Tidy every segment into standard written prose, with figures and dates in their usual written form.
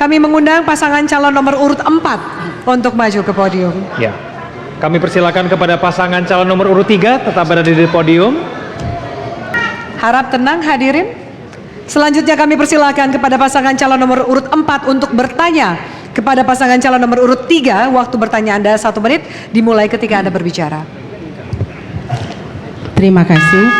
Kami mengundang pasangan calon nomor urut 4 untuk maju ke podium. Ya, kami persilakan kepada pasangan calon nomor urut 3 tetap berada di podium. Harap tenang hadirin. Selanjutnya kami persilakan kepada pasangan calon nomor urut 4 untuk bertanya kepada pasangan calon nomor urut 3. Waktu bertanya Anda 1 menit dimulai ketika Anda berbicara. Terima kasih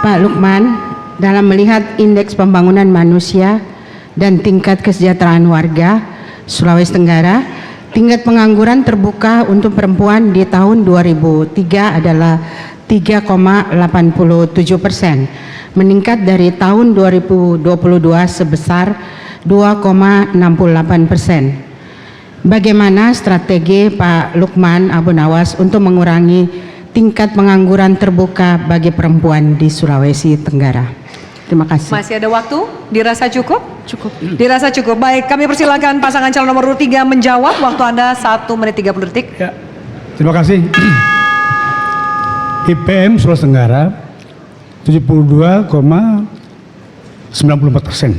Pak Lukman. Dalam melihat indeks pembangunan manusia dan tingkat kesejahteraan warga Sulawesi Tenggara, tingkat pengangguran terbuka untuk perempuan di tahun 2003 adalah 3,87%, meningkat dari tahun 2022 sebesar 2,68%. Bagaimana strategi Pak Lukman Abu Nawas untuk mengurangi tingkat pengangguran terbuka bagi perempuan di Sulawesi Tenggara? Terima kasih. Masih ada waktu? Dirasa cukup? Cukup. Dirasa cukup. Baik, kami persilakan pasangan calon nomor urut 3 menjawab. Waktu Anda 1 menit 30 detik. Ya, terima kasih. IPM Sulawesi Tenggara 72,94%,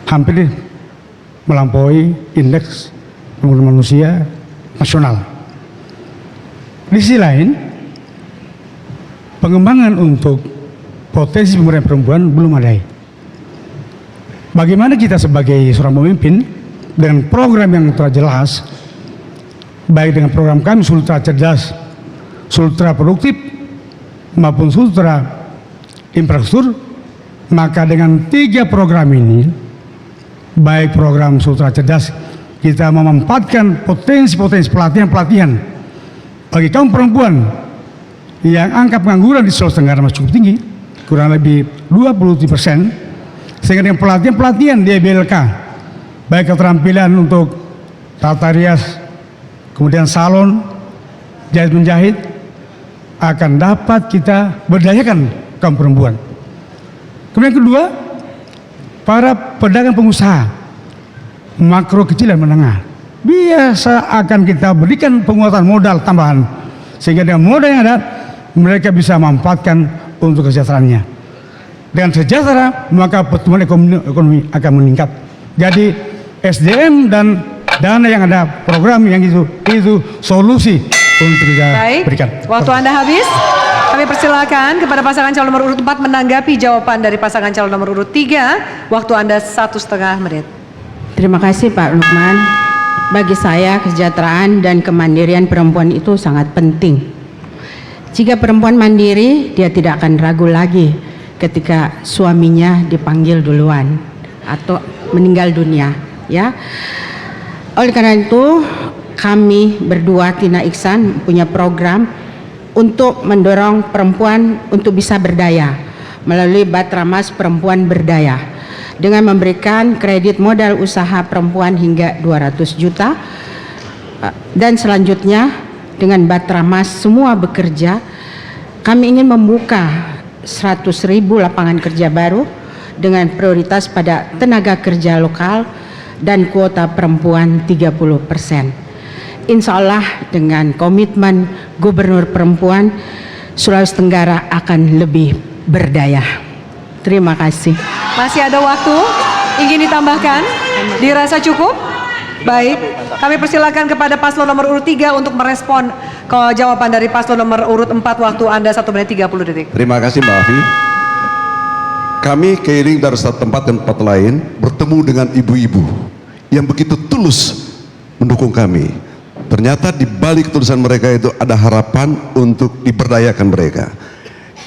hampir melampaui indeks pembangunan manusia nasional. Di sisi lain, pengembangan untuk potensi pemberdayaan perempuan belum ada. Bagaimana kita sebagai seorang pemimpin dengan program yang telah jelas, baik dengan program kami Sultra Cerdas, Sultra Produktif maupun Sultra Infrastruktur, maka dengan 3 program ini, baik program Sultra Cerdas, kita memanfaatkan potensi-potensi pelatihan-pelatihan bagi kaum perempuan yang angka pengangguran di Sulawesi Tenggara masih cukup tinggi, kurang lebih 20%, sehingga dengan pelatihan-pelatihan di EBLK, baik keterampilan untuk tata rias, kemudian salon, jahit menjahit, akan dapat kita berdayakan kaum perempuan. Kemudian kedua, para pedagang pengusaha makro kecil dan menengah biasa akan kita berikan penguatan modal tambahan, sehingga dengan modal yang ada mereka bisa memanfaatkan untuk kesejahteraannya. Dengan sejahtera maka pertumbuhan ekonomi akan meningkat. Jadi SDM dan dana yang ada, program yang itu solusi untuk kita berikan. Waktu Anda habis. Kami persilakan kepada pasangan calon nomor urut 4 menanggapi jawaban dari pasangan calon nomor urut 3. Waktu Anda 1,5 menit. Terima kasih Pak Lukman. Bagi saya kesejahteraan dan kemandirian perempuan itu sangat penting. Jika perempuan mandiri, dia tidak akan ragu lagi ketika suaminya dipanggil duluan atau meninggal dunia, ya. Oleh karena itu, kami berdua Tina Iksan punya program untuk mendorong perempuan untuk bisa berdaya melalui Batramas Perempuan Berdaya dengan memberikan kredit modal usaha perempuan hingga 200 juta, dan selanjutnya dengan Batramas Semua Bekerja, kami ingin membuka 100.000 lapangan kerja baru dengan prioritas pada tenaga kerja lokal dan kuota perempuan 30%. Insya Allah dengan komitmen Gubernur Perempuan, Sulawesi Tenggara akan lebih berdaya. Terima kasih. Masih ada waktu? Ingin ditambahkan? Dirasa cukup? Baik, kami persilakan kepada paslon nomor urut 3 untuk merespon ke jawaban dari paslon nomor urut 4. Waktu Anda 1 menit 30 detik. Terima kasih Mbak Afi. Kami keliling dari satu tempat dan tempat lain bertemu dengan ibu-ibu yang begitu tulus mendukung kami. Ternyata di balik tulisan mereka itu ada harapan untuk diberdayakan mereka.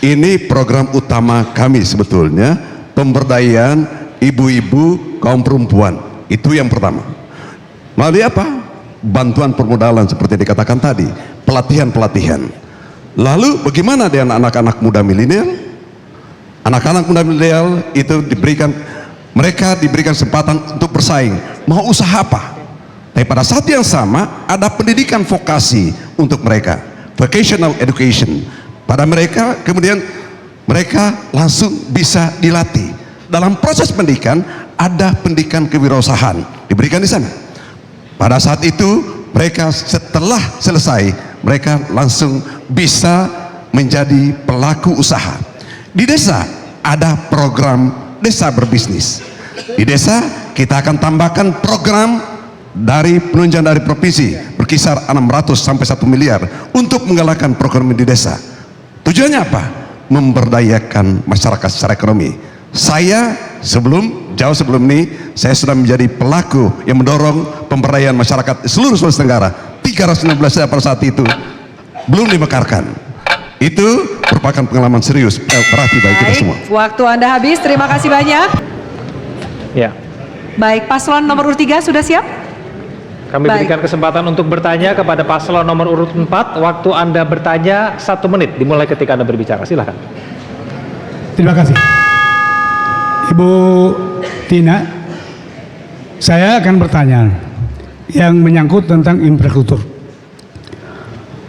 Ini program utama kami sebetulnya, pemberdayaan ibu-ibu kaum perempuan. Itu yang pertama. Melalui apa? Bantuan permodalan seperti dikatakan tadi, pelatihan-pelatihan. Lalu bagaimana dengan anak-anak muda milenial? Anak-anak muda milenial itu mereka diberikan kesempatan untuk bersaing, mau usaha apa? Tapi pada saat yang sama ada pendidikan vokasi untuk mereka, vocational education. Pada mereka kemudian mereka langsung bisa dilatih. Dalam proses pendidikan ada pendidikan kewirausahaan diberikan di sana. Pada saat itu mereka setelah selesai mereka langsung bisa menjadi pelaku usaha. Di desa ada program desa berbisnis. Di desa kita akan tambahkan program dari penunjang dari provinsi berkisar 600 sampai 1 miliar untuk menggalakkan program di desa. Tujuannya apa? Memberdayakan masyarakat secara ekonomi. Saya jauh sebelum ini saya sudah menjadi pelaku yang mendorong pemberdayaan masyarakat di seluruh Sulawesi Tenggara. 316 desa pada saat itu belum dimekarkan. Itu merupakan pengalaman serius berarti bagi kita semua. Waktu Anda habis, terima kasih banyak. Ya. Baik, paslon nomor urut 3 sudah siap? Kami Baik. berikan kesempatan untuk bertanya kepada paslon nomor urut 4. Waktu Anda bertanya 1 menit dimulai ketika Anda berbicara. Silakan. Terima kasih. Ibu Tina, saya akan bertanya yang menyangkut tentang infrastruktur.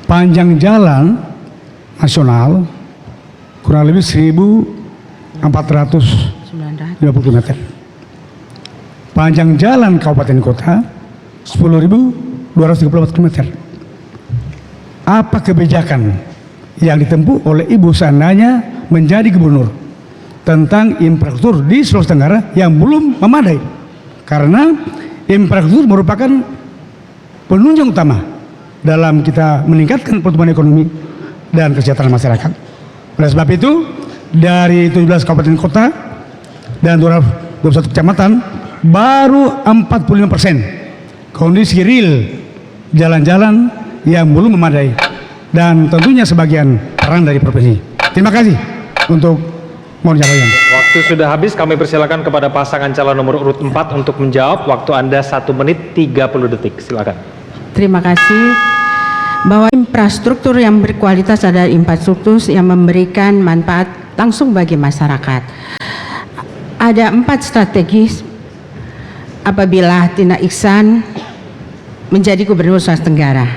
Panjang jalan nasional kurang lebih 1.450 km. Panjang jalan kabupaten kota 10.234 km. Apa kebijakan yang ditempuh oleh Ibu seandainya menjadi gubernur tentang infrastruktur di Sulawesi Tenggara yang belum memadai? Karena infrastruktur merupakan penunjang utama dalam kita meningkatkan pertumbuhan ekonomi dan kesejahteraan masyarakat. Oleh sebab itu, dari 17 kabupaten kota dan 221 kecamatan, baru 45% kondisi real jalan-jalan yang belum memadai, dan tentunya sebagian peran dari provinsi. Terima kasih untuk mohon jawaban. Waktu sudah habis, kami persilakan kepada pasangan calon nomor urut 4 untuk menjawab. Waktu Anda 1 menit 30 detik. Silakan. Terima kasih. Bahwa infrastruktur yang berkualitas adalah infrastruktur yang memberikan manfaat langsung bagi masyarakat. Ada 4 strategi apabila Tina Iksan menjadi Gubernur Sulawesi Tenggara.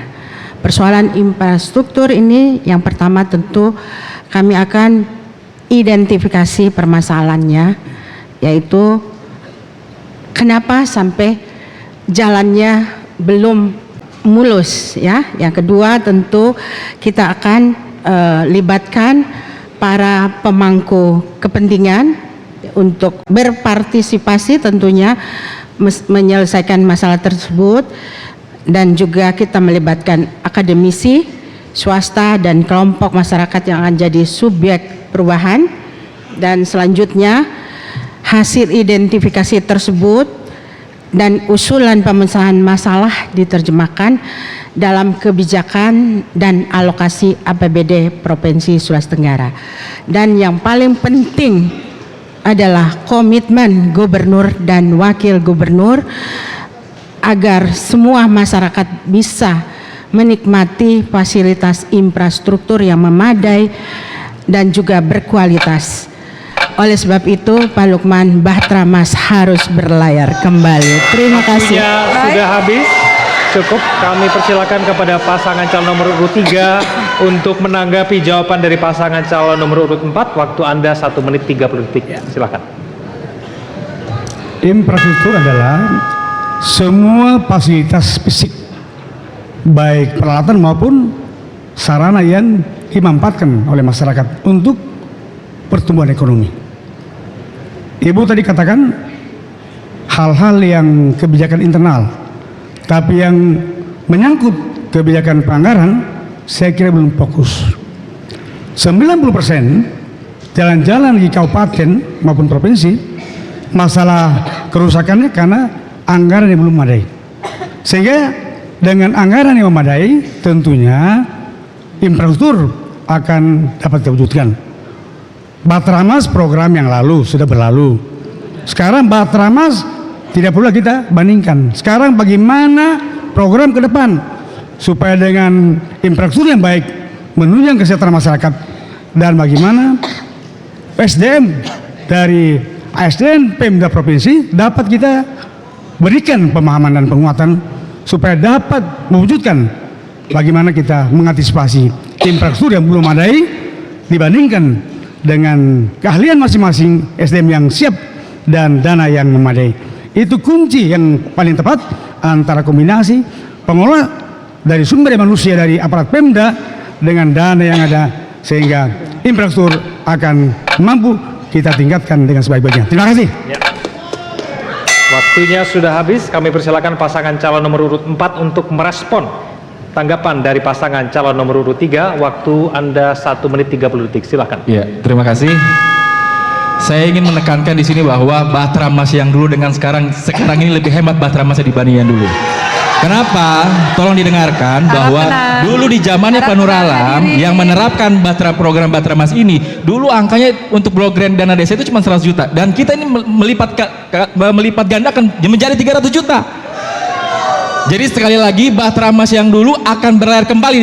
Persoalan infrastruktur ini yang pertama tentu kami akan identifikasi permasalahannya, yaitu kenapa sampai jalannya belum mulus, ya. Yang kedua tentu kita akan libatkan para pemangku kepentingan untuk berpartisipasi tentunya menyelesaikan masalah tersebut, dan juga kita melibatkan akademisi, swasta, dan kelompok masyarakat yang akan jadi subjek perubahan. Dan selanjutnya hasil identifikasi tersebut dan usulan pemecahan masalah diterjemahkan dalam kebijakan dan alokasi APBD Provinsi Sulawesi Tenggara. Dan yang paling penting adalah komitmen gubernur dan wakil gubernur agar semua masyarakat bisa menikmati fasilitas infrastruktur yang memadai dan juga berkualitas. Oleh sebab itu, Pak Lukman, Bahtera Mas harus berlayar kembali. Terima kasih. Sudah habis. Cukup, kami persilakan kepada pasangan calon nomor urut 3 untuk menanggapi jawaban dari pasangan calon nomor urut 4. Waktu Anda 1 menit 30 detik. Silakan. Infrastruktur adalah semua fasilitas fisik, baik peralatan maupun sarana yang dimanfaatkan oleh masyarakat untuk pertumbuhan ekonomi. Ibu tadi katakan hal-hal yang kebijakan internal, tapi yang menyangkut kebijakan pelanggaran saya kira belum fokus. 90% jalan-jalan di kabupaten maupun provinsi masalah kerusakannya karena anggaran yang belum memadai. Sehingga dengan anggaran yang memadai tentunya infrastruktur akan dapat diwujudkan. Bahtera Mas program yang lalu sudah berlalu. Sekarang Bahtera Mas tidak perlu kita bandingkan. Sekarang bagaimana program ke depan supaya dengan infrastruktur yang baik menunjang kesejahteraan masyarakat, dan bagaimana SDM dari ASN Pemda Provinsi dapat kita berikan pemahaman dan penguatan supaya dapat mewujudkan bagaimana kita mengantisipasi infrastruktur yang belum memadai dibandingkan dengan keahlian masing-masing SDM yang siap dan dana yang memadai. Itu kunci yang paling tepat antara kombinasi pengelola dari sumber daya manusia dari aparat Pemda dengan dana yang ada, sehingga infrastruktur akan mampu kita tingkatkan dengan sebaik-baiknya. Terima kasih. Waktunya sudah habis, kami persilakan pasangan calon nomor urut 4 untuk merespon tanggapan dari pasangan calon nomor urut 3. Waktu Anda 1 menit 30 detik, silakan. Ya, terima kasih. Saya ingin menekankan di sini bahwa Bahtera Mas yang dulu dengan sekarang ini lebih hemat Bahtera Mas dibanding yang dulu. Kenapa? Tolong didengarkan bahwa dulu di zamannya Pak Nur Alam yang menerapkan program Bahtera Mas ini, dulu angkanya untuk program dana desa itu cuma 100 juta dan kita ini melipat gandakan menjadi 300 juta. Jadi sekali lagi Bahtera Mas yang dulu akan berlayar kembali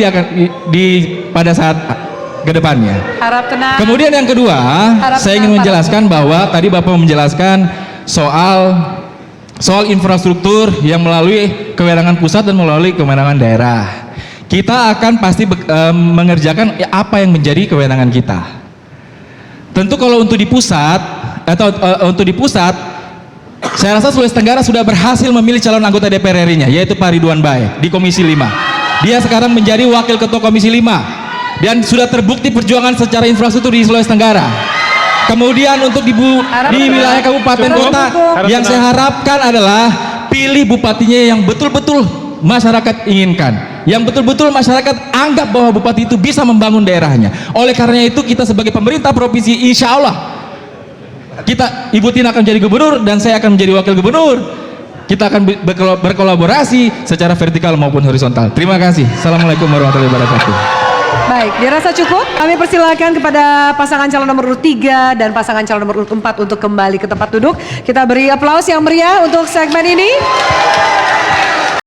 pada saat kedepannya. Harap tenang. Kemudian yang kedua, saya ingin menjelaskan bahwa tadi Bapak menjelaskan soal infrastruktur yang melalui kewenangan pusat dan melalui kewenangan daerah. Kita akan pasti mengerjakan apa yang menjadi kewenangan kita. Tentu kalau untuk di pusat saya rasa Sulawesi Tenggara sudah berhasil memilih calon anggota DPR RI-nya, yaitu Pak Ridwan Bae di Komisi 5. Dia sekarang menjadi Wakil Ketua Komisi 5 dan sudah terbukti perjuangan secara infrastruktur di Sulawesi Tenggara. Kemudian untuk di wilayah kabupaten kota, yang saya harapkan adalah pilih bupatinya yang betul-betul masyarakat inginkan, yang betul-betul masyarakat anggap bahwa bupati itu bisa membangun daerahnya. Oleh karena itu kita sebagai pemerintah provinsi, insya Allah Ibu Tina akan menjadi gubernur dan saya akan menjadi wakil gubernur. Kita akan berkolaborasi secara vertikal maupun horizontal. Terima kasih. Assalamualaikum warahmatullahi wabarakatuh. Baik, dirasa cukup. Kami persilakan kepada pasangan calon nomor urut 3 dan pasangan calon nomor urut 4 untuk kembali ke tempat duduk. Kita beri aplaus yang meriah untuk segmen ini.